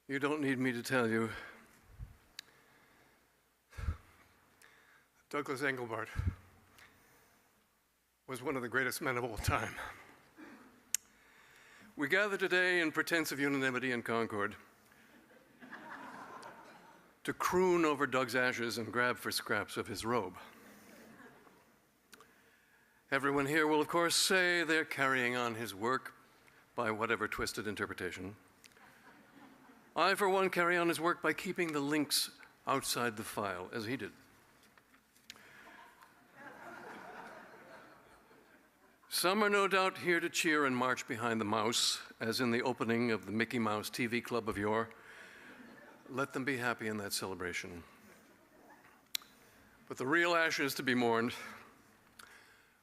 You don't need me to tell you. Douglas Engelbart was one of the greatest men of all time. We gather today in pretense of unanimity and concord to croon over Doug's ashes and grab for scraps of his robe. Everyone here will, of course, say they're carrying on his work by whatever twisted interpretation. I, for one, carry on his work by keeping the links outside the file, as he did. Some are no doubt here to cheer and march behind the mouse, as in the opening of the Mickey Mouse TV club of yore. Let them be happy in that celebration. But the real ashes to be mourned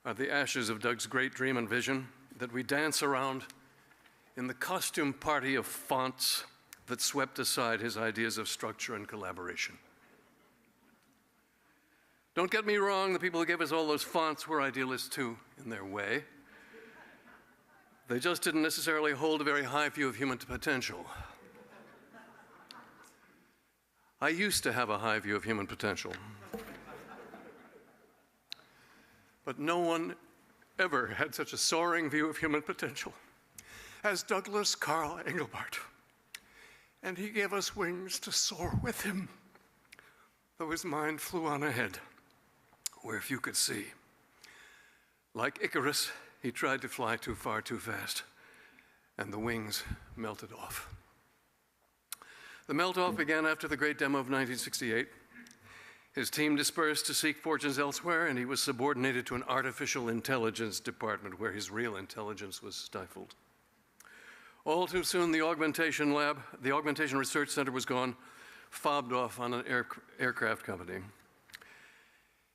are the ashes of Doug's great dream and vision that we dance around in the costume party of fonts that swept aside his ideas of structure and collaboration. Don't get me wrong, the people who gave us all those fonts were idealists too, in their way. They just didn't necessarily hold a very high view of human potential. I used to have a high view of human potential. But no one ever had such a soaring view of human potential as Douglas Carl Engelbart. And he gave us wings to soar with him, though his mind flew on ahead, where few could see. Like Icarus, he tried to fly too far too fast, and the wings melted off. The melt-off began after the Great Demo of 1968. His team dispersed to seek fortunes elsewhere, and he was subordinated to an artificial intelligence department where his real intelligence was stifled. All too soon, the Augmentation Research Center was gone, fobbed off on an aircraft company.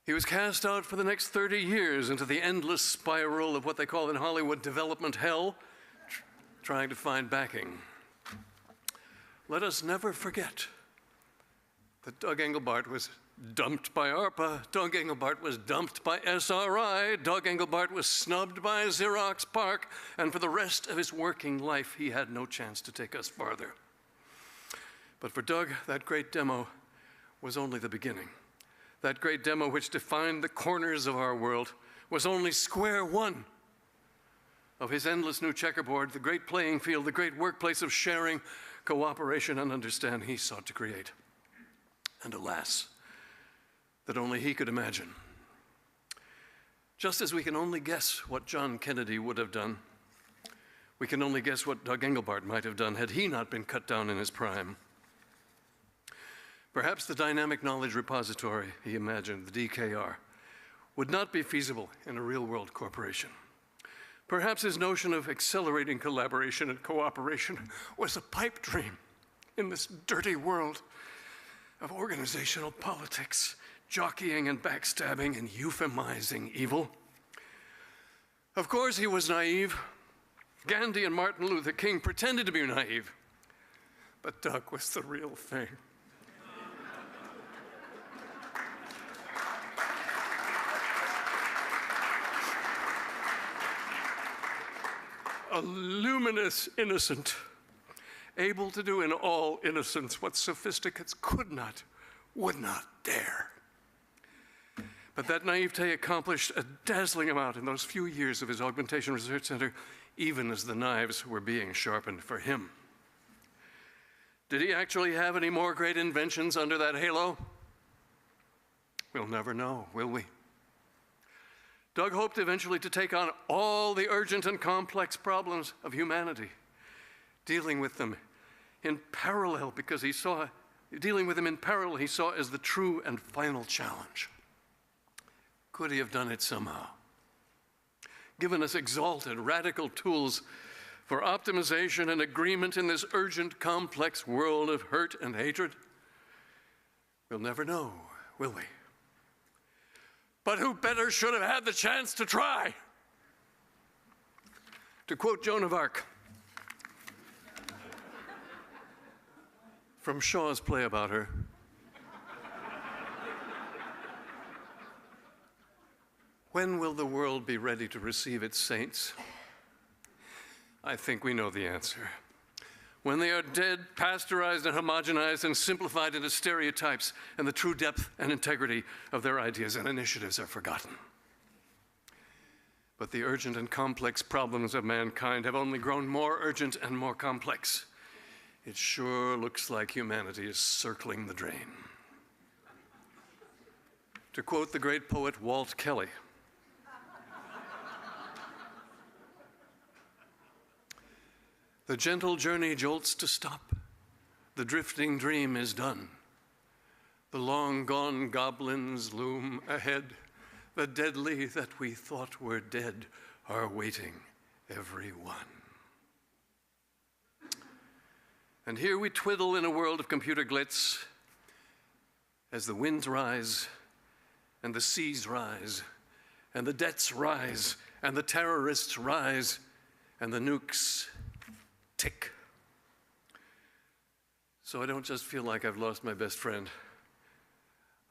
He was cast out for the next 30 years into the endless spiral of what they call in Hollywood development hell, trying to find backing. Let us never forget that Doug Engelbart was dumped by ARPA, Doug Engelbart was dumped by SRI, Doug Engelbart was snubbed by Xerox, PARC, and for the rest of his working life, he had no chance to take us farther. But for Doug, that great demo was only the beginning. That great demo which defined the corners of our world was only square one of his endless new checkerboard, the great playing field, the great workplace of sharing, cooperation, and understanding he sought to create. And alas, that only he could imagine. Just as we can only guess what John Kennedy would have done, we can only guess what Doug Engelbart might have done had he not been cut down in his prime. Perhaps the dynamic knowledge repository he imagined, the DKR, would not be feasible in a real-world corporation. Perhaps his notion of accelerating collaboration and cooperation was a pipe dream in this dirty world of organizational politics, jockeying and backstabbing and euphemizing evil. Of course he was naive. Gandhi and Martin Luther King pretended to be naive, but Doug was the real thing. A luminous innocent, able to do in all innocence what sophisticates could not, would not dare. But that naivete accomplished a dazzling amount in those few years of his Augmentation Research Center, even as the knives were being sharpened for him. Did he actually have any more great inventions under that halo? We'll never know, will we? Doug hoped eventually to take on all the urgent and complex problems of humanity, dealing with them in parallel because he saw as the true and final challenge. Could he have done it somehow? Given us exalted, radical tools for optimization and agreement in this urgent, complex world of hurt and hatred? We'll never know, will we? But who better should have had the chance to try? To quote Joan of Arc from Shaw's play about her, when will the world be ready to receive its saints? I think we know the answer. when they are dead, pasteurized and homogenized and simplified into stereotypes, and the true depth and integrity of their ideas and initiatives are forgotten. But the urgent and complex problems of mankind have only grown more urgent and more complex. It sure looks like humanity is circling the drain. To quote the great poet Walt Kelly, "The gentle journey jolts to stop. The drifting dream is done. The long-gone goblins loom ahead. The deadly that we thought were dead are waiting, every one." And here we twiddle in a world of computer glitz as the winds rise, and the seas rise, and the debts rise, and the terrorists rise, and the nukes tick. So I don't just feel like I've lost my best friend.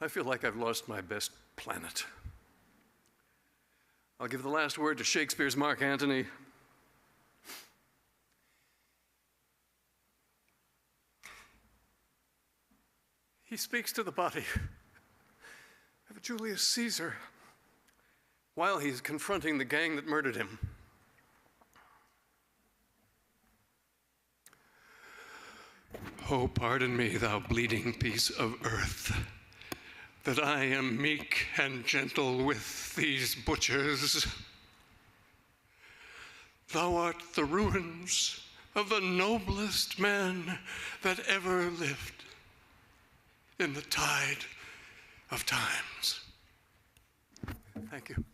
I feel like I've lost my best planet. I'll give the last word to Shakespeare's Mark Antony. He speaks to the body of Julius Caesar while he's confronting the gang that murdered him. "Oh, pardon me, thou bleeding piece of earth, that I am meek and gentle with these butchers. Thou art the ruins of the noblest man that ever lived in the tide of times." Thank you.